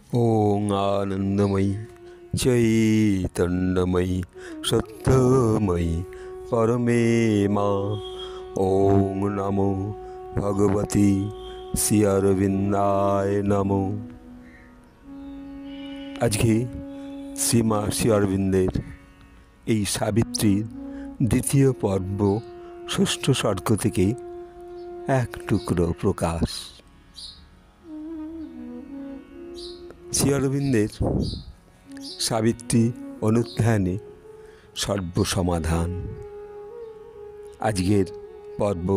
ओं आनंदमयी चैतन्यमयी सत्यमयी परमे माँ। ओं नमो भगवती श्री अरविंदाय नमो। আজকে শ্রীমা শ্রী অরবিন্দের এই সাবিত্রীর দ্বিতীয় পর্ব ষষ্ঠ সর্গ থেকে এক টুকরো প্রকাশ। শ্রী অরবিন্দের সাবিত্রী অনুধ্যানে সর্বসমাধান। আজকের পর্ব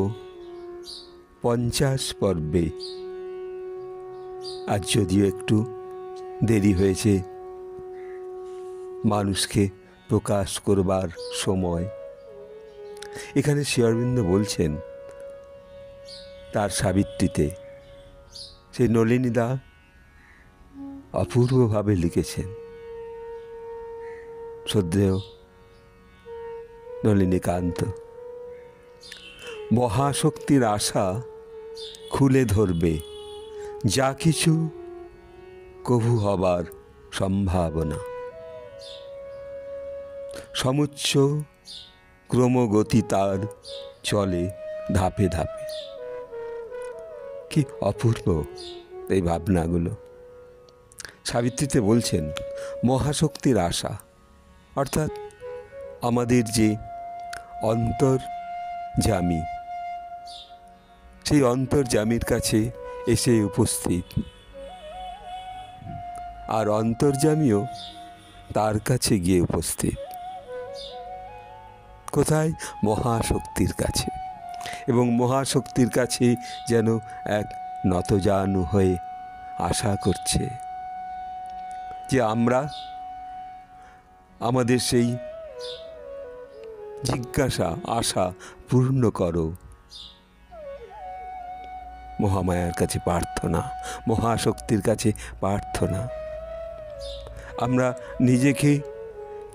50 পর্বে। আজ যদিও একটু দেরি হয়েছে মানুষকে প্রকাশ করবার সময়। এখানে শ্রী অরবিন্দ বলছেন তার সাবিত্রীতে সেই নলিনীদা অপূর্বভাবে লিখেছেন। শ্রদ্ধেয় নলিনীকান্ত, মহাশক্তির আশা খুলে ধরবে যা কিছু কভু হবার সম্ভাবনা। সমুচ্চ ক্রমগতি তার চলে ধাপে ধাপে। কি অপূর্ব এই ভাবনাগুলো। সাবিত্রীতে বলছেন মহাশক্তির আশা, অর্থাৎ আমাদের যে অন্তর্যামী, সেই অন্তর্যামীর কাছে এসে উপস্থিত, আর অন্তর্যামীও তার কাছে গিয়ে উপস্থিত। কোথায়? মহাশক্তির কাছে। এবং মহাশক্তির কাছে যেন এক নতজানু হয়ে আশা করছে যে আমরা আমাদের সেই জিজ্ঞাসা আশা পূর্ণ করো। মহামায়ার কাছে প্রার্থনা, মহাশক্তির কাছে প্রার্থনা। আমরা নিজেকে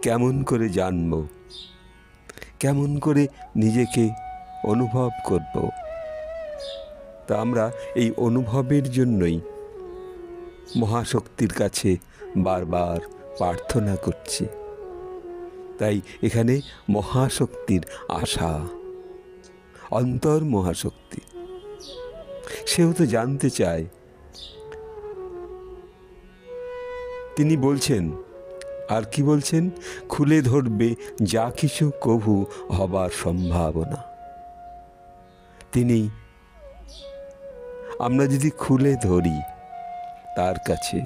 কেমন করে জানব, কেমন করে নিজেকে অনুভব করব, তা আমরা এই অনুভবের জন্যই মহাশক্তির কাছে বারবার প্রার্থনা করছি। তাই এখানে মহাশক্তির আশা, অন্তর মহাশক্তি, সেও তো জানতে চায়। তিনি বলছেন, আর কি বলছেন? খুলে ধরবে যা কিছু কভু হবার সম্ভাবনা। তিনি, আমরা যদি খুলে ধরি তার কাছে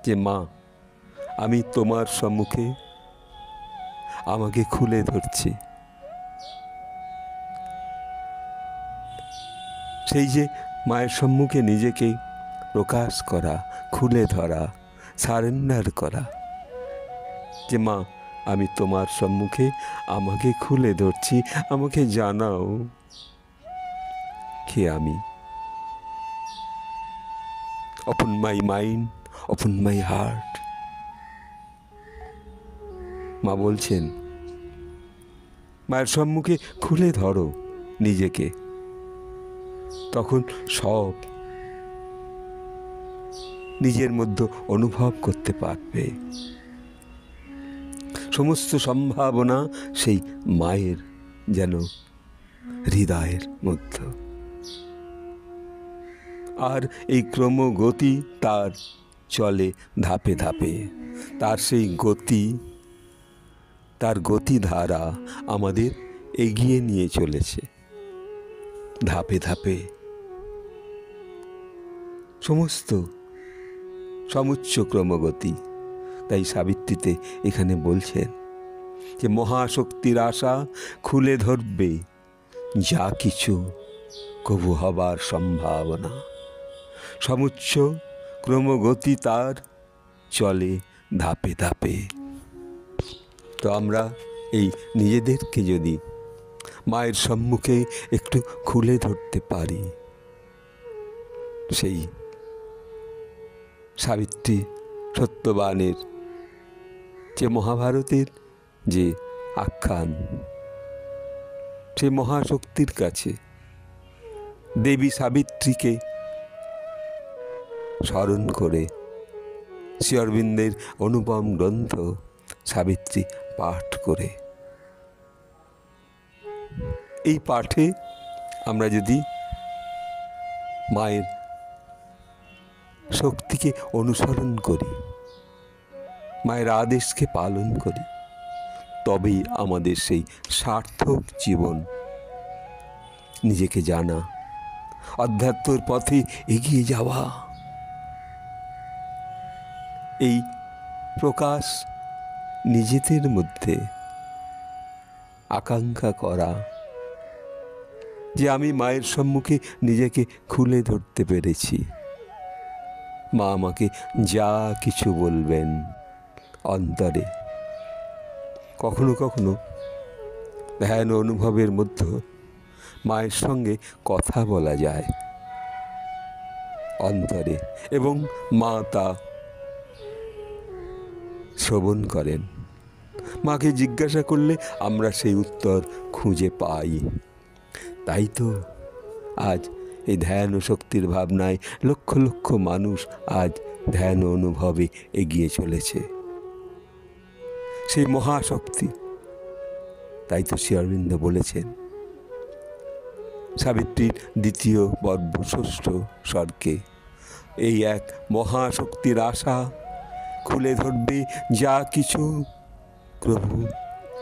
যে মা আমি তোমার সম্মুখে আমাকে খুলে ধরছি, সেই যে মায়ের সম্মুখে নিজেকে প্রকাশ করা, খুলে ধরা, সারেন্ডার করা, যে মা আমি তোমার সম্মুখে আমাকে খুলে ধরছি, আমাকে জানাও কে আমি। Open my mind, open my heart. মা বলছেন মায়ের সম্মুখে খুলে ধরো নিজেকে, তখন সব নিজের মধ্যে অনুভব করতে পারবে। সমস্ত সম্ভাবনা সেই মায়ের যেন হৃদয়ের মধ্যে। আর এই ক্রমগতি তার চলে ধাপে ধাপে। তার সেই গতি, তার গতিধারা আমাদের এগিয়ে নিয়ে চলেছে ধাপে ধাপে। সমস্ত সমুচ্চ ক্রমগতি। তাই সাবিত্রীতে এখানে বলছেন যে মহাশক্তির আশা খুলে ধরবে যা কিছু কভু হবার সম্ভাবনা। সমুচ্চ ক্রমগতি তার চলে ধাপে ধাপে। তো আমরা এই নিজেদেরকে যদি মায়ের সম্মুখে একটু খুলে ধরতে পারি, সেই সাবিত্রী সত্যবানের যে মহাভারতের যে আখ্যান, সে মহাশক্তির কাছে দেবী সাবিত্রীকে স্মরণ করে শ্রী অরবিন্দের অনুপম গ্রন্থ সাবিত্রী পাঠ করে। এই পাঠে আমরা যদি মায়ের শক্তিকে অনুসরণ করি, মায়ের আদেশকে পালন করি, তবেই আমাদের সেই সার্থক জীবন, নিজেকে জানা, আধ্যাত্মর পথে এগিয়ে যাওয়া, এই প্রকাশ নিজেদের মধ্যে আকাঙ্ক্ষা করা যে আমি মায়ের সম্মুখে নিজেকে খুলে ধরতে পেরেছি, মা আমাকে যা কিছু বলবেন অন্তরে। কখনো কখনো ধ্যান অনুভবের মধ্যে মায়ের সঙ্গে কথা বলা যায় অন্তরে, এবং মা তা শ্রবণ করেন। মাকে জিজ্ঞাসা করলে আমরা সেই উত্তর খুঁজে পাই। তাই তো আজ এই ধ্যান ও শক্তির ভাবনায় লক্ষ লক্ষ মানুষ আজ ধ্যান অনুভবে এগিয়ে চলেছে। সেই মহাশক্তি, তাই তো শ্রী অরবিন্দ বলেছেন সাবিত্রীর দ্বিতীয় পর্ব ষষ্ঠ স্বর্গে, এই এক মহাশক্তির আশা খুলে ধরবে যা কিছু প্রভু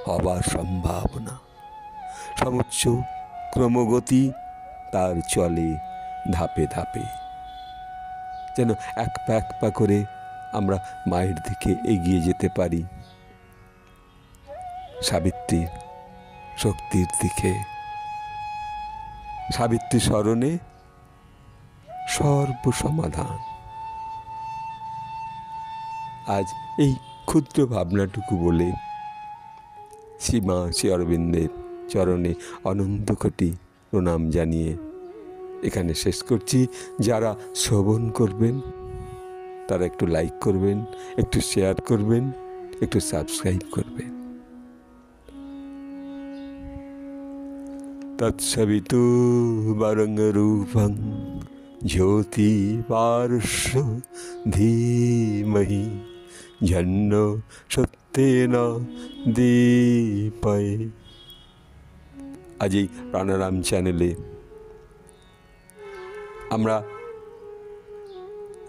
হবার সম্ভাবনা। সমুচ্চ ক্রমগতি তার চলে ধাপে ধাপে, যেন এক পা এক পা করে আমরা মায়ের দিকে এগিয়ে যেতে পারি, সাবিত্রীর শক্তির দিকে। সাবিত্রী স্মরণে সর্বসমাধান। আজ এই ক্ষুদ্র ভাবনাটুকু বলে শ্রীমা শ্রী অরবিন্দের চরণে অনন্ত কোটি প্রণাম জানিয়ে এখানে শেষ করছি। যারা শ্রবণ করবেন তারা একটু লাইক করবেন, একটু শেয়ার করবেন, একটু সাবস্ক্রাইব করবেন। তৎসবিতু বরং রূপং জ্যোতি পার্শ্ব ধীমহি ঝন্ন সত্যেন দীপয়ে। আজ এই প্রাণারাম চ্যানেলে আমরা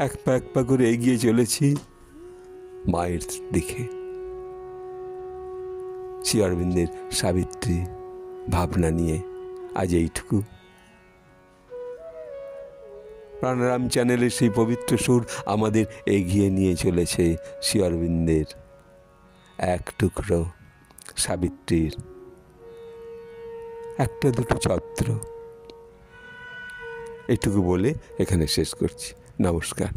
এক পা এক পা করে এগিয়ে চলেছি মায়ের দিকে। শ্রী অরবিন্দের সাবিত্রী ভাবনা নিয়ে আজ এইটুকু। প্রাণারাম চ্যানেলের সেই পবিত্র সুর আমাদের এগিয়ে নিয়ে চলেছে শ্রী অরবিন্দের এক টুকরো সাবিত্রীর একটা দুটো ছত্র। এটুকু বলে এখানে শেষ করছি। নমস্কার।